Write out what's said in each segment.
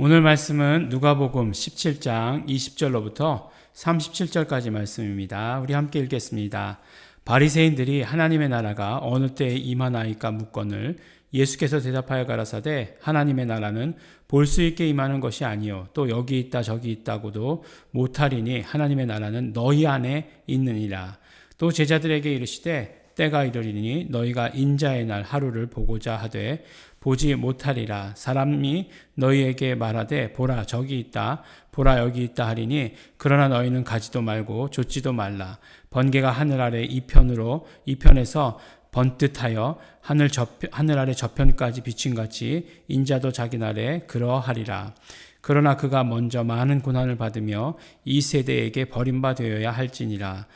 오늘 말씀은 누가복음 17장 20절로부터 37절까지 말씀입니다. 우리 함께 읽겠습니다. 바리새인들이 하나님의 나라가 어느 때에 임하나이까 묻거늘 예수께서 대답하여 가라사대 하나님의 나라는 볼 수 있게 임하는 것이 아니요 또 여기 있다 저기 있다고도 못하리니 하나님의 나라는 너희 안에 있느니라. 또 제자들에게 이르시되 때가 이르리니 너희가 인자의 날 하루를 보고자 하되 보지 못하리라. 사람이 너희에게 말하되 보라 저기 있다 보라 여기 있다 하리니 그러나 너희는 가지도 말고 좇지도 말라. 번개가 하늘 아래 이편에서 번뜩하여 하늘 아래 저편까지 비침같이 인자도 자기 날에 그러하리라. 그러나 그가 먼저 많은 고난을 받으며 이 세대에게 버림받아야 할지니라.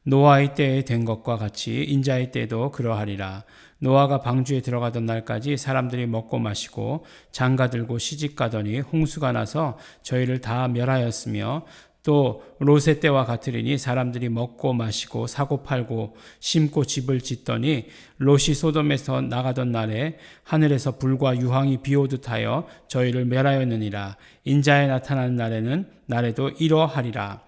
노아의 때에 된 것과 같이 인자의 때도 그러하리라. 노아가 방주에 들어가던 날까지 사람들이 먹고 마시고 장가들고 시집가더니 홍수가 나서 저희를 다 멸하였으며 또 롯의 때와 같으리니 사람들이 먹고 마시고 사고 팔고 심고 집을 짓더니 롯이 소돔에서 나가던 날에 하늘에서 불과 유황이 비오듯 하여 저희를 멸하였느니라. 인자에 나타나는 날에도 이러하리라.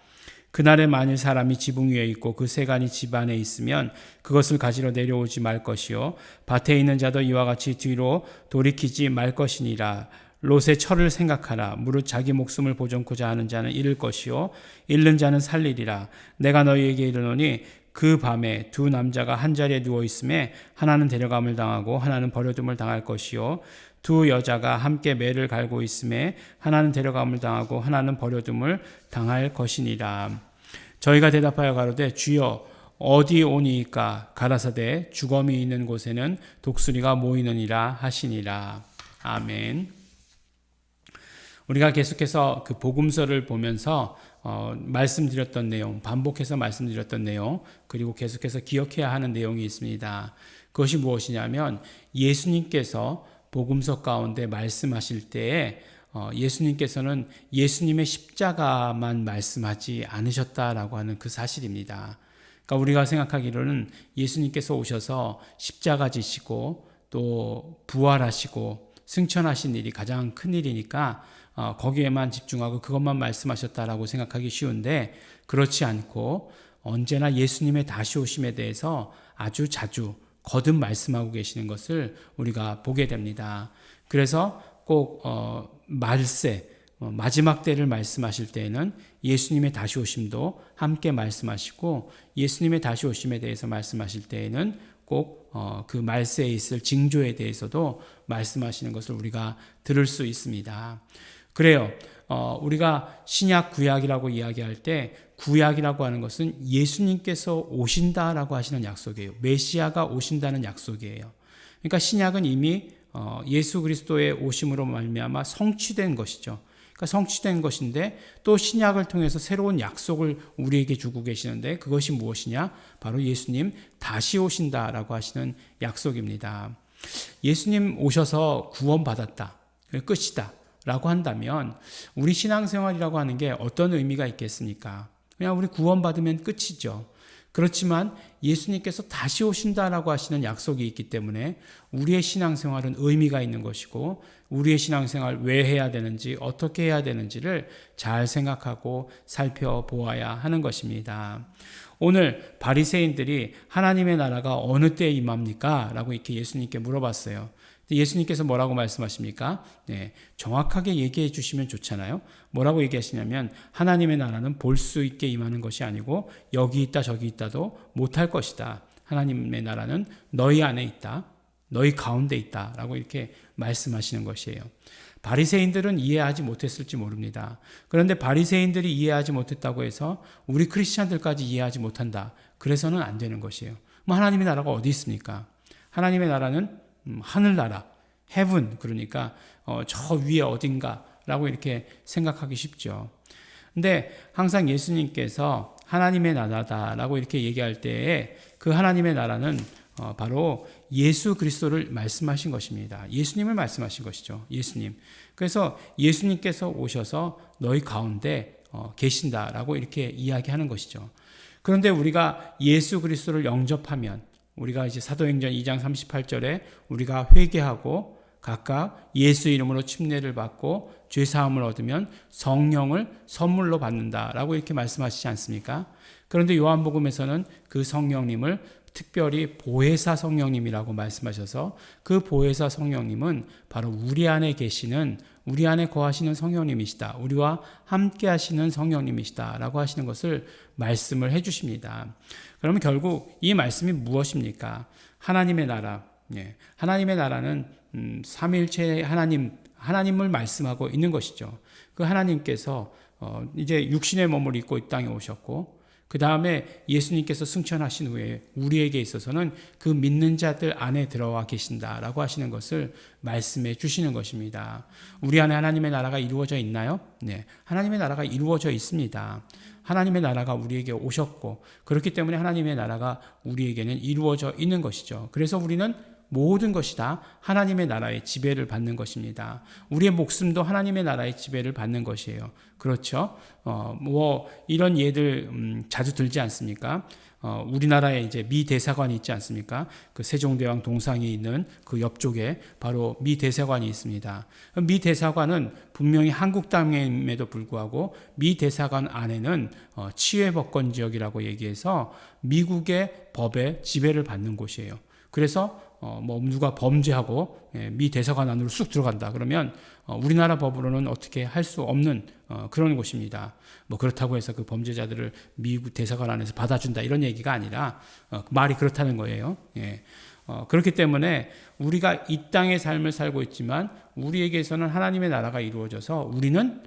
그날에 만일 사람이 지붕 위에 있고 그 세간이 집 안에 있으면 그것을 가지러 내려오지 말 것이요 밭에 있는 자도 이와 같이 뒤로 돌이키지 말 것이니라. 롯의 철을 생각하라. 무릇 자기 목숨을 보존코자 하는 자는 잃을 것이요 잃는 자는 살리리라. 내가 너희에게 이르노니 그 밤에 두 남자가 한 자리에 누워 있음에 하나는 데려감을 당하고 하나는 버려둠을 당할 것이요 두 여자가 함께 매를 갈고 있음에 하나는 데려감을 당하고 하나는 버려둠을 당할 것이니라. 저희가 대답하여 가로되 주여 어디 오니이까? 가라사대 주검이 있는 곳에는 독수리가 모이느니라 하시니라. 아멘. 우리가 계속해서 그 복음서를 보면서 말씀드렸던 내용, 반복해서 말씀드렸던 내용, 그리고 계속해서 기억해야 하는 내용이 있습니다. 그것이 무엇이냐면 예수님께서 복음서 가운데 말씀하실 때에 예수님께서는 예수님의 십자가만 말씀하지 않으셨다라고 하는 그 사실입니다. 그러니까 우리가 생각하기로는 예수님께서 오셔서 십자가 지시고 또 부활하시고 승천하신 일이 가장 큰 일이니까 거기에만 집중하고 그것만 말씀하셨다라고 생각하기 쉬운데 그렇지 않고 언제나 예수님의 다시 오심에 대해서 아주 자주 거듭 말씀하고 계시는 것을 우리가 보게 됩니다. 그래서 꼭 말세 마지막 때를 말씀하실 때에는 예수님의 다시 오심도 함께 말씀하시고 예수님의 다시 오심에 대해서 말씀하실 때에는 꼭 그 말세에 있을 징조에 대해서도 말씀하시는 것을 우리가 들을 수 있습니다. 그래요. 우리가 신약 구약이라고 이야기할 때 구약이라고 하는 것은 예수님께서 오신다라고 하시는 약속이에요. 메시아가 오신다는 약속이에요. 그러니까 신약은 이미 예수 그리스도의 오심으로 말미암아 성취된 것이죠. 그러니까 성취된 것인데 또 신약을 통해서 새로운 약속을 우리에게 주고 계시는데 그것이 무엇이냐? 바로 예수님 다시 오신다라고 하시는 약속입니다. 예수님 오셔서 구원받았다. 끝이다. 라고 한다면 우리 신앙생활이라고 하는 게 어떤 의미가 있겠습니까? 그냥 우리 구원받으면 끝이죠. 그렇지만 예수님께서 다시 오신다라고 하시는 약속이 있기 때문에 우리의 신앙생활은 의미가 있는 것이고 우리의 신앙생활 왜 해야 되는지 어떻게 해야 되는지를 잘 생각하고 살펴보아야 하는 것입니다. 오늘 바리새인들이 하나님의 나라가 어느 때에 임합니까? 라고 이렇게 예수님께 물어봤어요. 예수님께서 뭐라고 말씀하십니까? 네, 정확하게 얘기해 주시면 좋잖아요. 뭐라고 얘기하시냐면 하나님의 나라는 볼 수 있게 임하는 것이 아니고 여기 있다 저기 있다도 못할 것이다. 하나님의 나라는 너희 안에 있다. 너희 가운데 있다. 라고 이렇게 말씀하시는 것이에요. 바리새인들은 이해하지 못했을지 모릅니다. 그런데 바리새인들이 이해하지 못했다고 해서 우리 크리스찬들까지 이해하지 못한다. 그래서는 안 되는 것이에요. 하나님의 나라가 어디 있습니까? 하나님의 나라는 하늘나라, heaven, 그러니까 저 위에 어딘가라고 이렇게 생각하기 쉽죠. 근데 항상 예수님께서 하나님의 나라다라고 이렇게 얘기할 때에 그 하나님의 나라는 바로 예수 그리스도를 말씀하신 것입니다. 예수님을 말씀하신 것이죠. 예수님. 그래서 예수님께서 오셔서 너희 가운데 계신다라고 이렇게 이야기하는 것이죠. 그런데 우리가 예수 그리스도를 영접하면 우리가 이제 사도행전 2장 38절에 우리가 회개하고 각각 예수 이름으로 침례를 받고 죄 사함을 얻으면 성령을 선물로 받는다라고 이렇게 말씀하시지 않습니까? 그런데 요한복음에서는 그 성령님을 특별히 보혜사 성령님이라고 말씀하셔서 그 보혜사 성령님은 바로 우리 안에 계시는, 우리 안에 거하시는 성령님이시다. 우리와 함께 하시는 성령님이시다. 라고 하시는 것을 말씀을 해 주십니다. 그러면 결국 이 말씀이 무엇입니까? 하나님의 나라. 하나님의 나라는 삼위일체 하나님을 말씀하고 있는 것이죠. 그 하나님께서 이제 육신의 몸을 입고 이 땅에 오셨고, 그 다음에 예수님께서 승천하신 후에 우리에게 있어서는 그 믿는 자들 안에 들어와 계신다라고 하시는 것을 말씀해 주시는 것입니다. 우리 안에 하나님의 나라가 이루어져 있나요? 네, 하나님의 나라가 이루어져 있습니다. 하나님의 나라가 우리에게 오셨고, 그렇기 때문에 하나님의 나라가 우리에게는 이루어져 있는 것이죠. 그래서 우리는 모든 것이 다 하나님의 나라의 지배를 받는 것입니다. 우리의 목숨도 하나님의 나라의 지배를 받는 것이에요. 그렇죠? 이런 예들 자주 들지 않습니까? 우리나라에 이제 미 대사관이 있지 않습니까? 그 세종대왕 동상이 있는 그 옆쪽에 바로 미 대사관이 있습니다. 미 대사관은 분명히 한국 땅임에도 불구하고 미 대사관 안에는 치외법권 지역이라고 얘기해서 미국의 법에 지배를 받는 곳이에요. 그래서 누가 범죄하고 미 대사관 안으로 쑥 들어간다 그러면 우리나라 법으로는 어떻게 할 수 없는 그런 곳입니다. 그렇다고 해서 그 범죄자들을 미국 대사관 안에서 받아준다 이런 얘기가 아니라 말이 그렇다는 거예요. 그렇기 때문에 우리가 이 땅의 삶을 살고 있지만 우리에게서는 하나님의 나라가 이루어져서 우리는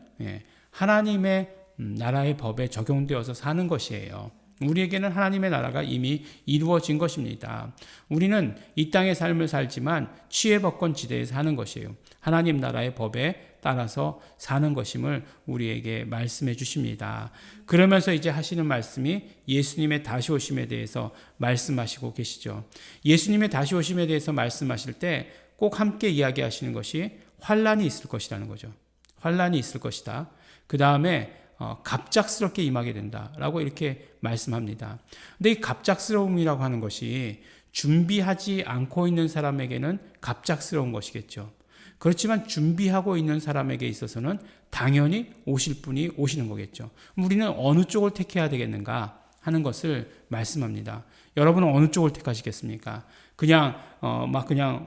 하나님의 나라의 법에 적용되어서 사는 것이에요. 우리에게는 하나님의 나라가 이미 이루어진 것입니다. 우리는 이 땅의 삶을 살지만 치외법권 지대에 사는 것이에요. 하나님 나라의 법에 따라서 사는 것임을 우리에게 말씀해 주십니다. 그러면서 이제 하시는 말씀이 예수님의 다시 오심에 대해서 말씀하시고 계시죠. 예수님의 다시 오심에 대해서 말씀하실 때 꼭 함께 이야기하시는 것이 환난이 있을 것이라는 거죠. 환난이 있을 것이다. 그 다음에 갑작스럽게 임하게 된다라고 이렇게 말씀합니다. 근데 이 갑작스러움이라고 하는 것이 준비하지 않고 있는 사람에게는 갑작스러운 것이겠죠. 그렇지만 준비하고 있는 사람에게 있어서는 당연히 오실 분이 오시는 거겠죠. 우리는 어느 쪽을 택해야 되겠는가 하는 것을 말씀합니다. 여러분은 어느 쪽을 택하시겠습니까? 그냥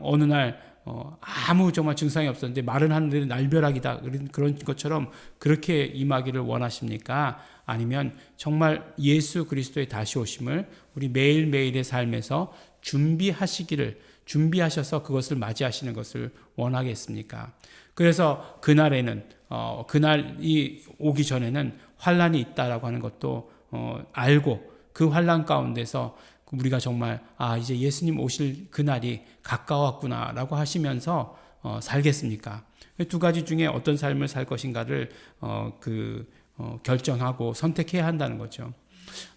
어느 날 아무 정말 증상이 없었는데 마른 하늘은 날벼락이다 그런 것처럼 그렇게 임하기를 원하십니까? 아니면 정말 예수 그리스도의 다시 오심을 우리 매일매일의 삶에서 준비하셔서 그것을 맞이하시는 것을 원하겠습니까? 그래서 그날에는 그날이 오기 전에는 환난이 있다라고 하는 것도 알고 그 환난 가운데서 우리가 정말 이제 예수님 오실 그날이 가까웠구나라고 하시면서 살겠습니까? 두 가지 중에 어떤 삶을 살 것인가를 결정하고 선택해야 한다는 거죠.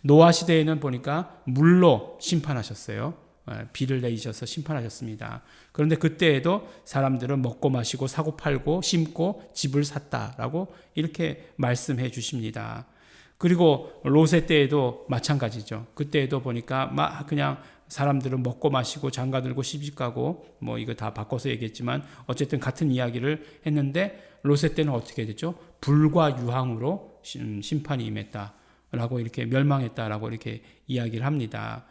노아 시대에는 보니까 물로 심판하셨어요. 비를 내리셔서 심판하셨습니다. 그런데 그때에도 사람들은 먹고 마시고 사고 팔고 심고 집을 샀다라고 이렇게 말씀해 주십니다. 그리고 롯의 때에도 마찬가지죠. 그때에도 보니까 그냥 사람들은 먹고 마시고 장가 들고 시집 가고 이거 다 바꿔서 얘기했지만 어쨌든 같은 이야기를 했는데 롯의 때는 어떻게 됐죠? 불과 유황으로 심판이 임했다라고 이렇게 멸망했다라고 이렇게 이야기를 합니다.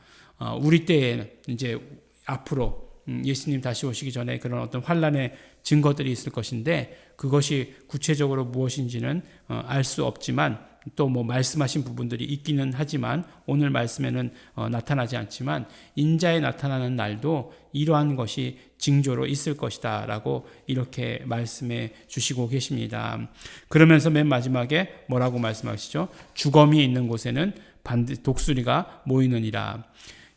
우리 때에 이제 앞으로 예수님 다시 오시기 전에 그런 어떤 환난의 증거들이 있을 것인데 그것이 구체적으로 무엇인지는 알 수 없지만 또 말씀하신 부분들이 있기는 하지만 오늘 말씀에는 나타나지 않지만 인자에 나타나는 날도 이러한 것이 징조로 있을 것이다 라고 이렇게 말씀해 주시고 계십니다. 그러면서 맨 마지막에 뭐라고 말씀하시죠? 주검이 있는 곳에는 독수리가 모이느니라.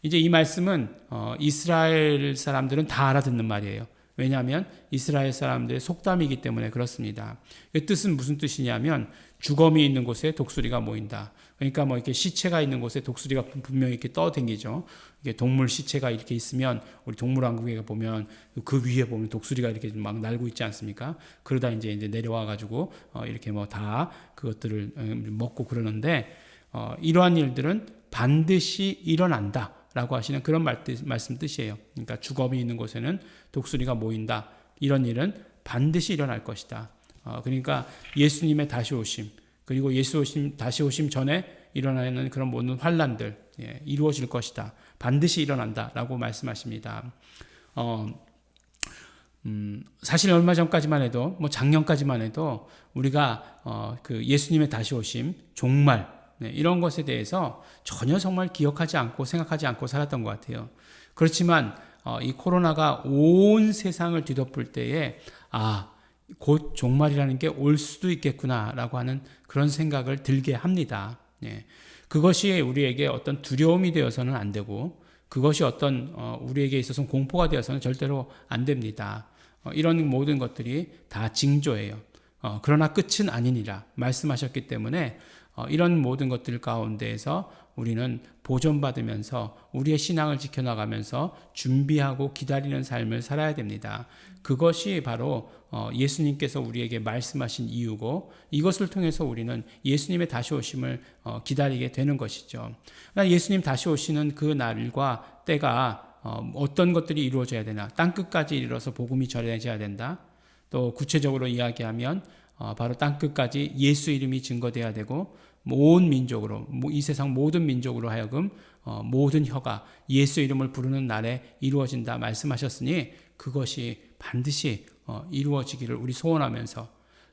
이제 이 말씀은 이스라엘 사람들은 다 알아듣는 말이에요. 왜냐하면 이스라엘 사람들의 속담이기 때문에 그렇습니다. 그 뜻은 무슨 뜻이냐면 주검이 있는 곳에 독수리가 모인다. 그러니까 이렇게 시체가 있는 곳에 독수리가 분명히 이렇게 떠다니죠. 이게 동물 시체가 이렇게 있으면 우리 동물왕국에 보면 그 위에 보면 독수리가 이렇게 막 날고 있지 않습니까? 그러다 이제 내려와 가지고 이렇게 다 그것들을 먹고 그러는데 이러한 일들은 반드시 일어난다. 라고 하시는 그런 말씀 뜻이에요. 그러니까 주검이 있는 곳에는 독수리가 모인다. 이런 일은 반드시 일어날 것이다. 그러니까 예수님의 다시 오심, 그리고 다시 오심 전에 일어나는 그런 모든 환란들 이루어질 것이다. 반드시 일어난다라고 말씀하십니다. 사실 얼마 전까지만 해도 작년까지만 해도 우리가 그 예수님의 다시 오심, 종말 이런 것에 대해서 전혀 정말 기억하지 않고 생각하지 않고 살았던 것 같아요. 그렇지만 이 코로나가 온 세상을 뒤덮을 때에 곧 종말이라는 게 올 수도 있겠구나라고 하는 그런 생각을 들게 합니다. 그것이 우리에게 어떤 두려움이 되어서는 안 되고, 그것이 어떤 우리에게 있어서는 공포가 되어서는 절대로 안 됩니다. 이런 모든 것들이 다 징조예요. 그러나 끝은 아니니라 말씀하셨기 때문에 이런 모든 것들 가운데에서 우리는 보존받으면서 우리의 신앙을 지켜나가면서 준비하고 기다리는 삶을 살아야 됩니다. 그것이 바로 예수님께서 우리에게 말씀하신 이유고, 이것을 통해서 우리는 예수님의 다시 오심을 기다리게 되는 것이죠. 예수님 다시 오시는 그 날과 때가 어떤 것들이 이루어져야 되나, 땅끝까지 이르러서 복음이 전해져야 된다. 또 구체적으로 이야기하면 바로 땅끝까지 예수 이름이 증거돼야 되고, 온 민족으로, 이 세상 모든 민족으로 하여금 모든 혀가 예수 이름을 부르는 날에 이루어진다 말씀하셨으니, 그것이 반드시 이루어지기를 우리 소원하면서,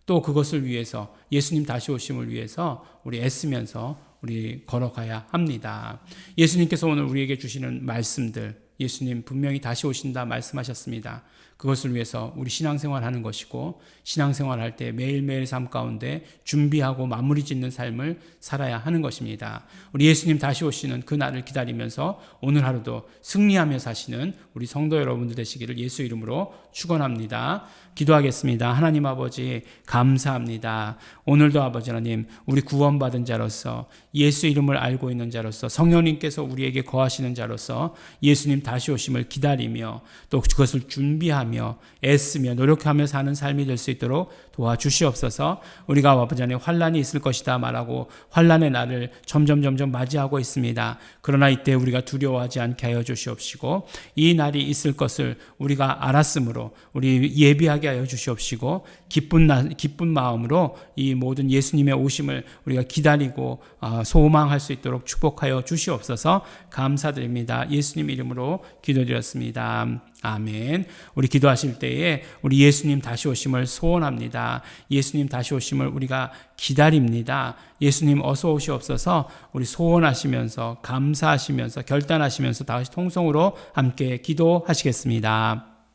또 그것을 위해서 예수님 다시 오심을 위해서 우리 애쓰면서 우리 걸어가야 합니다. 예수님께서 오늘 우리에게 주시는 말씀들, 예수님 분명히 다시 오신다 말씀하셨습니다. 그것을 위해서 우리 신앙생활하는 것이고, 신앙생활할 때 매일매일 삶 가운데 준비하고 마무리 짓는 삶을 살아야 하는 것입니다. 우리 예수님 다시 오시는 그 날을 기다리면서 오늘 하루도 승리하며 사시는 우리 성도 여러분들 되시기를 예수 이름으로 축원합니다. 기도하겠습니다. 하나님 아버지 감사합니다. 오늘도 아버지 하나님, 우리 구원받은 자로서, 예수 이름을 알고 있는 자로서, 성령님께서 우리에게 거하시는 자로서 예수님 다시 오심을 기다리며 또 그것을 준비하며 애쓰며 노력하며 사는 삶이 될 수 있도록 도와주시옵소서. 우리가 아버지 하나님 환란이 있을 것이다 말하고 환란의 날을 점점 맞이하고 있습니다. 그러나 이때 우리가 두려워하지 않게 하여 주시옵시고, 이 날이 있을 것을 우리가 알았으므로 우리 예비하게 하여 주시옵시고, 기쁜 마음으로 이 모든 예수님의 오심을 우리가 기다리고 소망할 수 있도록 축복하여 주시옵소서. 감사드립니다. 예수님 이름으로 기도드렸습니다. 아멘. 우리 기도하실 때에 우리 예수님 다시 오심을 소원합니다. 예수님 다시 오심을 우리가 기다립니다. 예수님 어서 오시옵소서. 우리 소원하시면서 감사하시면서 결단하시면서 다시 통성으로 함께 기도하시겠습니다.